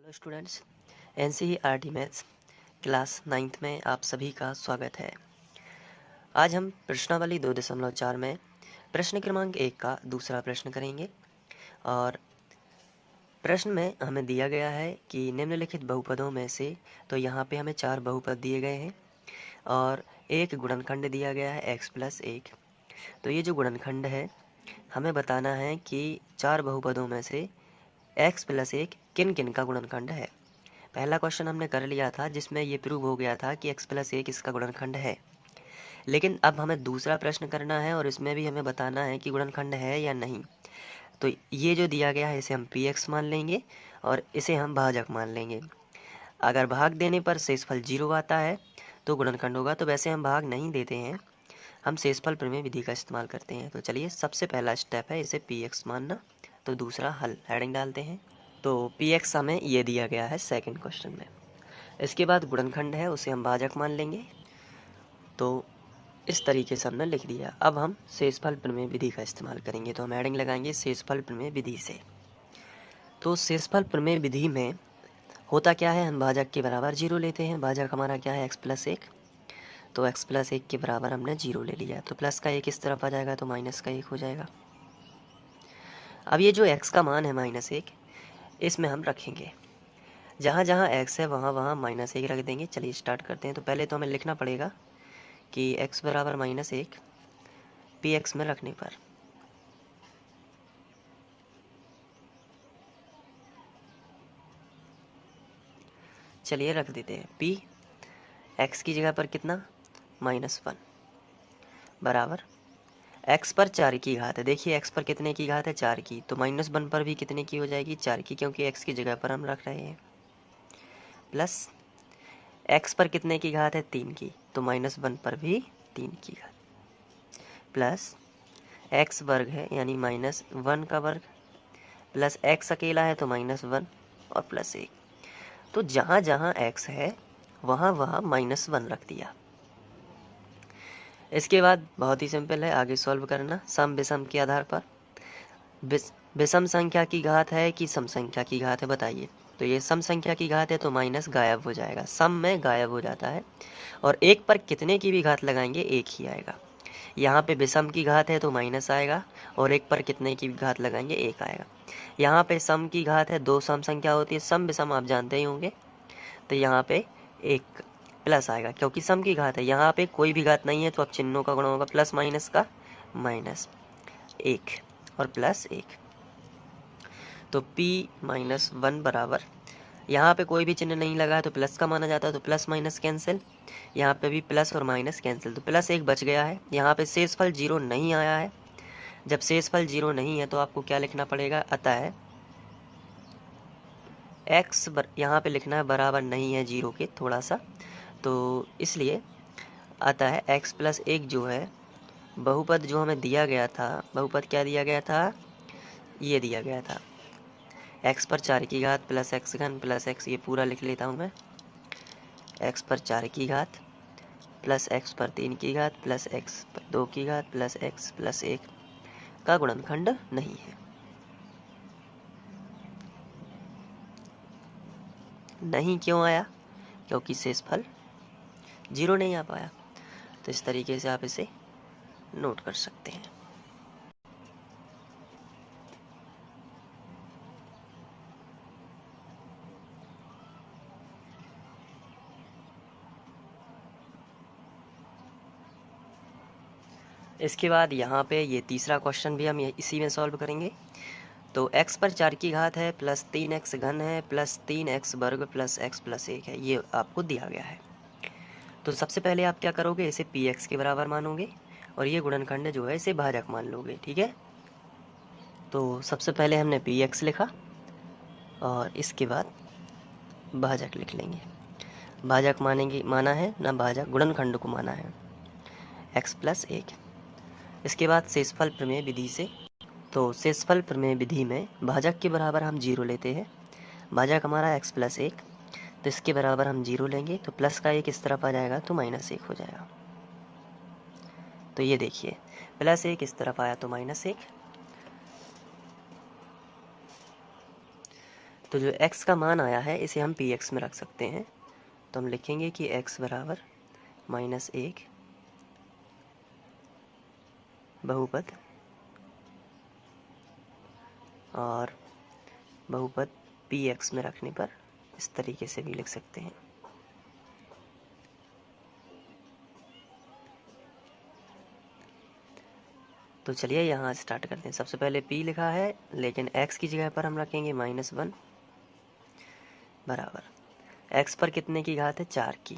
Hello students, NCERT maths class 9th में आप सभी का स्वागत है। आज हम प्रश्नावली 2.4 में प्रश्न क्रमांक 1 का दूसरा प्रश्न करेंगे। और प्रश्न में हमें दिया गया है कि निम्नलिखित बहुपदों में से, तो यहाँ पे हमें 4 बहुपद दिए गए हैं और एक गुणनखंड दिया गया है x+1। तो ये जो गुणनखंड है, हमें बताना है कि 4 बहुपदों में से x+1 किन किन का गुणनखंड है। पहला क्वेश्चन हमने कर लिया था जिसमें ये प्रूव हो गया था कि x+1 इसका गुणनखंड है। लेकिन अब हमें दूसरा प्रश्न करना है और इसमें भी हमें बताना है कि गुणनखंड है या नहीं। तो ये जो दिया गया है इसे हम px मान लेंगे और इसे हम भाजक मान लेंगे। अगर भाग देने पर शेषफल 0 आता है तो गुणनखंड होगा। तो वैसे हम भाग नहीं देते हैं, हम शेषफल प्रमेय विधि का इस्तेमाल करते हैं। तो चलिए, सबसे पहला स्टेप है इसे px मानना। तो दूसरा हल हेडिंग डालते हैं। तो px हमें ये दिया गया है सेकंड क्वेश्चन में। इसके बाद गुणनखंड है, उसे हम भाजक मान लेंगे। तो इस तरीके से हमने लिख दिया। अब हम शेषफल प्रमेय विधि का इस्तेमाल करेंगे। तो हम हेडिंग लगाएंगे शेषफल प्रमेय विधि से। तो शेषफल प्रमेय विधि में होता क्या है, हम भाजक के बराबर 0 लेते हैं। भाजक हमारा क्या है, x+1। तो x+1 के बराबर हमने 0 ले लिया। तो प्लस का 1 इस तरफ आ जाएगा तो माइनस का 1 हो जाएगा। अब ये जो x का मान है -1, इसमें हम रखेंगे, जहाँ जहाँ x है वहाँ वहाँ -1 रख देंगे। चलिए स्टार्ट करते हैं। तो पहले तो हमें लिखना पड़ेगा कि x बराबर -1 px में रखने पर। चलिए रख देते हैं। p x की जगह पर कितना, -1 बराबर x पर 4 की घात है। देखिए x पर कितने की घात है, 4 की। तो -1 पर भी कितने की हो जाएगी, 4 की, क्योंकि x की जगह पर हम रख रहे हैं। प्लस x पर कितने की घात है, 3 की। तो -1 पर भी 3 की घात। प्लस x वर्ग है यानी -1 का वर्ग, प्लस x अकेला है तो -1 और प्लस 1। तो जहाँ जहाँ x है वहाँ वहाँ -1 रख दिया। इसके बाद बहुत ही सिंपल है, आगे सॉल्व करना सम विषम के आधार पर। विषम संख्या की घात है कि सम संख्या की घात है, बताइए। तो ये सम संख्या की घात है तो माइनस गायब हो जाएगा, सम में गायब हो जाता है। और 1 पर कितने की भी घात लगाएंगे 1 ही आएगा। यहाँ पे विषम की घात है तो माइनस आएगा, और 1 पर कितने की भी घात लगाएंगे 1 आएगा। यहाँ पे सम की घात है, 2 सम संख्या होती है, सम विषम आप जानते ही होंगे। तो यहाँ पे 1 प्लस आएगा क्योंकि सम की घात है। यहाँ पे कोई भी घात नहीं है तो अब चिन्हों का गुणा होगा, प्लस माइनस का -1 और प्लस 1। तो p-1 बराबर, यहाँ पे कोई भी चिन्ह नहीं लगा है तो प्लस का माना जाता है। तो प्लस माइनस कैंसिल, यहाँ पे भी प्लस और माइनस कैंसिल, तो +1 बच गया है। यहाँ पे शेषफल 0 नहीं आया है। जब शेषफल 0 नहीं है तो आपको क्या लिखना पड़ेगा, अतः x यहाँ पे लिखना है बराबर नहीं है 0 के, थोड़ा सा, तो इसलिए अतः x+1 जो है बहुपद जो हमें दिया गया था, बहुपद क्या दिया गया था, ये दिया गया था x पर 4 की घात प्लस x घन प्लस x, ये पूरा लिख लेता हूँ मैं, x पर 4 की घात प्लस x पर 3 की घात प्लस x पर 2 की घात प्लस x प्लस 1 का गुणनखंड नहीं है। नहीं क्यों आया, क्योंकि शेषफल 0 नहीं आ पाया। तो इस तरीके से आप इसे नोट कर सकते हैं। इसके बाद यहाँ पे ये तीसरा क्वेश्चन भी हम इसी में सॉल्व करेंगे। तो x पर 4 की घात है प्लस 3x घन है प्लस 3x वर्ग प्लस x प्लस 1 है, ये आपको दिया गया है। तो सबसे पहले आप क्या करोगे, इसे px के बराबर मानोगे और ये गुणनखंड जो है इसे भाजक मान लोगे, ठीक है। तो सबसे पहले हमने px लिखा और इसके बाद भाजक लिख लेंगे। भाजक माना है ना, भाजक गुणनखंड को माना है x+1। इसके बाद शेषफल प्रमेय विधि से, तो शेषफल प्रमेय विधि में भाजक के बराबर हम 0 लेते हैं। भाजक हमारा x+1, तो इसके बराबर हम 0 लेंगे तो प्लस का 1 इस तरफ आ जाएगा तो -1 हो जाएगा। तो ये देखिए, +1 इस तरफ आया तो -1। तो जो x का मान आया है इसे हम px में रख सकते हैं। तो हम लिखेंगे कि x बराबर -1 बहुपद, और बहुपद px में रखने पर इस तरीके से भी लिख सकते हैं। तो चलिए यहाँ स्टार्ट करते हैं। सबसे पहले p लिखा है, लेकिन x की जगह पर हम रखेंगे -1 बराबर x पर कितने की घात है, 4 की,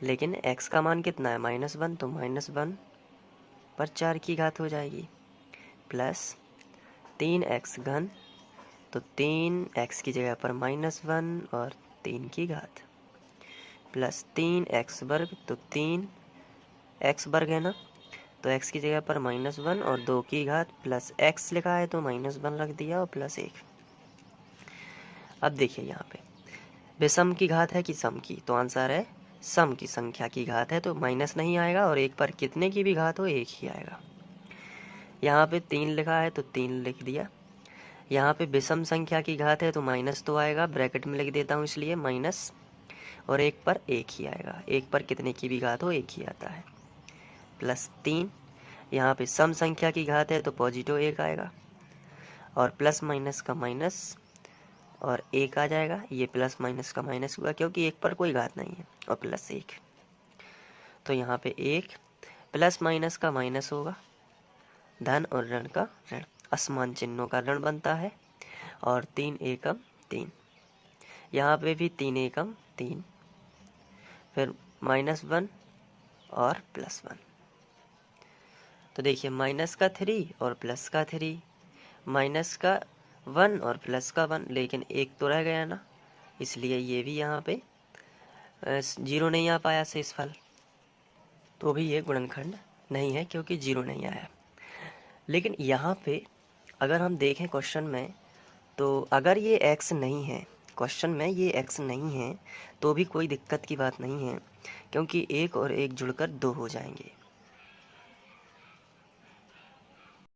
लेकिन x का मान कितना है, -1, तो -1 पर 4 की घात हो जाएगी, प्लस 3x घन, तो 3x की जगह पर -1 और 3 की घात, प्लस 3x वर्ग, तो 3x वर्ग है ना, तो x की जगह पर -1 और 2 की घात, प्लस x लिखा है तो -1 रख दिया और प्लस 1। अब देखिए यहाँ पे विषम की घात है कि सम की, तो आंसर है सम की संख्या की घात है, तो माइनस नहीं आएगा, और एक पर कितने की भी घात हो एक ही आएगा। यहाँ पे 3 लिखा है तो 3 लिख दिया। यहाँ पे विषम संख्या की घात है तो माइनस तो आएगा, ब्रैकेट में लिख देता हूँ इसलिए माइनस, और एक पर एक ही आएगा, एक पर कितने की भी घात हो एक ही आता है, प्लस 3। यहाँ पे सम संख्या की घात है तो पॉजिटिव 1 आएगा, और प्लस माइनस का माइनस और 1 आ जाएगा, ये प्लस माइनस का माइनस हुआ क्योंकि एक पर कोई घात नहीं है, और प्लस 1, तो यहाँ पे 1 प्लस माइनस का माइनस होगा, धन और ऋण का ऋण, असमान चिन्हों का ऋण बनता है, और 3 एकम 3, यहाँ पे भी 3 एकम 3, फिर -1 और +1। तो देखिए माइनस का 3 और प्लस का 3, माइनस का 1 और प्लस का 1, लेकिन एक तो रह गया ना, इसलिए ये भी यहाँ पे 0 नहीं आ पाया शेषफल, तो भी ये गुणनखंड नहीं है क्योंकि 0 नहीं आया। लेकिन यहाँ पे अगर हम देखें क्वेश्चन में, तो अगर ये x नहीं है, क्वेश्चन में ये x नहीं है, तो भी कोई दिक्कत की बात नहीं है, क्योंकि 1 और 1 जुड़कर 2 हो जाएंगे।